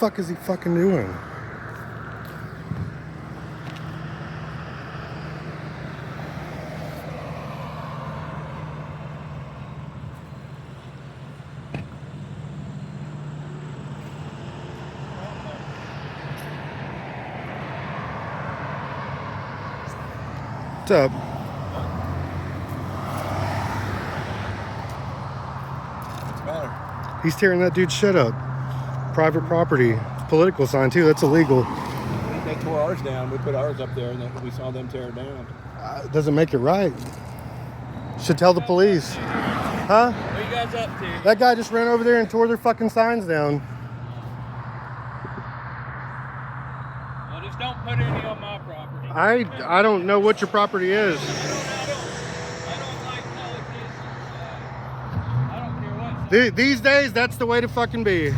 fuck is he fucking doing? What's up? What's the matter? He's tearing that dude's shit up. Private property. Political sign too. That's illegal. They tore ours down. We put ours up there, and then we saw them tear it down. Doesn't make it right. Should tell the police. Huh? What are you guys up to? That guy just ran over there and tore their fucking signs down. Well, just don't put any on my property. I don't know what your property is. I don't like politicians. I don't care what. These days, that's the way to fucking be.